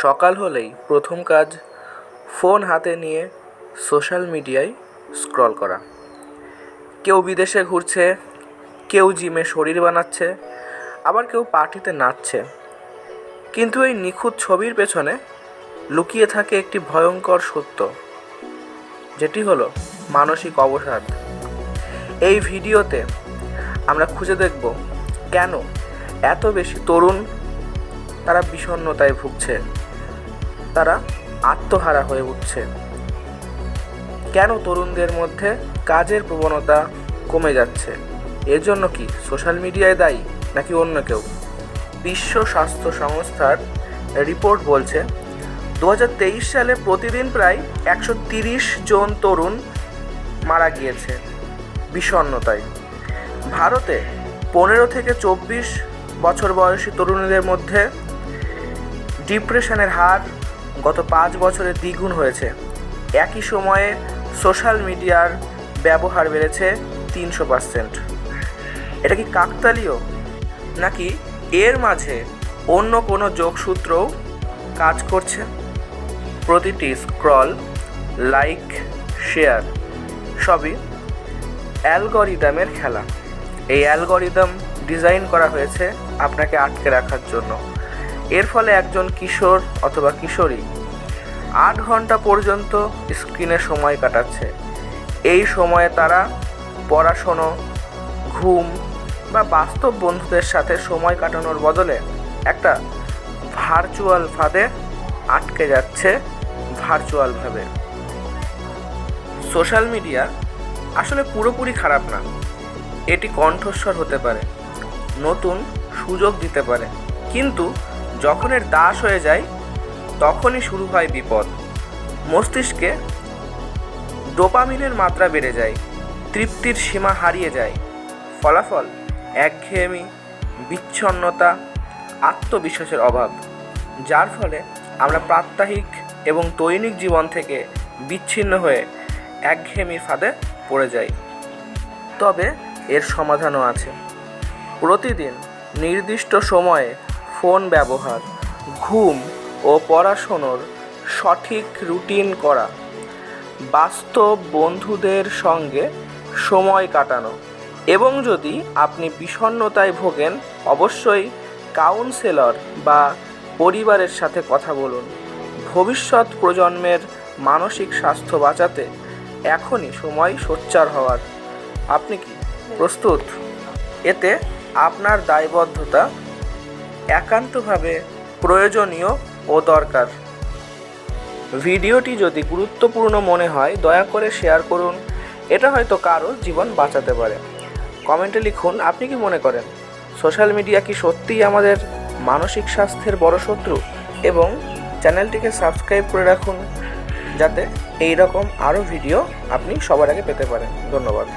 সকাল হলেই প্রথম কাজ ফোন হাতে নিয়ে সোশ্যাল মিডিয়ায় স্ক্রল করা। কেউ বিদেশে ঘুরছে, কেউ জিমে শরীর বানাচ্ছে, আবার কেউ পার্টিতে নাচছে। কিন্তু এই নিখুঁত ছবির পেছনে লুকিয়ে থাকে একটি ভয়ঙ্কর সত্য, যেটি হলো মানসিক অবসাদ। এই ভিডিওতে আমরা খুঁজে দেখব কেন এত বেশি তরুণ তারা বিষণ্ণতায় ভুগছে, তারা আত্মহারা হয়ে উঠছে, কেন তরুণদের মধ্যে কাজের প্রবণতা কমে যাচ্ছে। এর জন্য কি সোশ্যাল মিডিয়ায় দায়ী নাকি অন্য কেউ? বিশ্ব স্বাস্থ্য সংস্থার রিপোর্ট বলছে 2023 সালে প্রতিদিন প্রায় 130 জন তরুণ মারা গিয়েছে বিষণ্ণতায়। ভারতে 15 থেকে 24 বছর বয়সী তরুণীদের মধ্যে ডিপ্রেশনের হার গত 5 বছরে দ্বিগুণ হয়েছে। একই সময়ে সোশ্যাল মিডিয়ার ব্যবহার বেড়েছে 300%। এটা কি কাকতালীয়, নাকি এর মাঝে অন্য কোনো যোগসূত্রও কাজ করছে? প্রতিটি স্ক্রল, লাইক, শেয়ার সবই অ্যালগরিদমের খেলা। এই অ্যালগরিদম ডিজাইন করা হয়েছে আপনাকে আটকে রাখার জন্য। এর ফলে একজন কিশোর অথবা কিশোরী 8 ঘন্টা পর্যন্ত স্ক্রিনে সময় কাটাচ্ছে। এই সময়ে তারা পড়াশোনা, ঘুম বা বাস্তব বন্ধুদের সাথে সময় কাটানোর বদলে একটা ভার্চুয়াল ফাঁদে আটকে যাচ্ছে ভার্চুয়ালভাবে। সোশ্যাল মিডিয়া আসলে পুরোপুরি খারাপ না, এটি কণ্ঠস্বর হতে পারে, নতুন সুযোগ দিতে পারে, কিন্তু যখন এর দাস হয়ে যায় তখনই শুরু হয় বিপদ। মস্তিষ্কে ডোপামিনের মাত্রা বেড়ে যায়, তৃপ্তির সীমা হারিয়ে যায়। ফলাফল একঘেয়েমি, বিচ্ছন্নতা, আত্মবিশ্বাসের অভাব, যার ফলে আমরা প্রাত্যহিক এবং দৈনিক জীবন থেকে বিচ্ছিন্ন হয়ে একঘেয়েমির ফাঁদে পড়ে যাই। তবে এর সমাধানও আছে। প্রতিদিন নির্দিষ্ট সময়ে ফোন ব্যবহার, ঘুম ও পড়াশোনার সঠিক রুটিন করা, বাস্তব বন্ধুদের সঙ্গে সময় কাটানো, এবং যদি আপনি বিষণ্ণতায় ভোগেন অবশ্যই কাউন্সেলর বা পরিবারের সাথে কথা বলুন। ভবিষ্যৎ প্রজন্মের মানসিক স্বাস্থ্য বাঁচাতে এখনই সময় সোচ্চার হওয়ার। আপনি কি প্রস্তুত? এতে আপনার দায়বদ্ধতা একান্তভাবে প্রয়োজনীয় ও দরকার। ভিডিওটি যদি গুরুত্বপূর্ণ মনে হয় দয়া করে শেয়ার করুন, এটা হয়তো কারো জীবন বাঁচাতে পারে। কমেন্টে লিখুন আপনি কি মনে করেন, সোশ্যাল মিডিয়া কি সত্যিই আমাদের মানসিক স্বাস্থ্যের বড় শত্রু? এবং চ্যানেলটিকে সাবস্ক্রাইব করে রাখুন যাতে এই রকম আরও ভিডিও আপনি সবার আগে পেতে পারেন। ধন্যবাদ।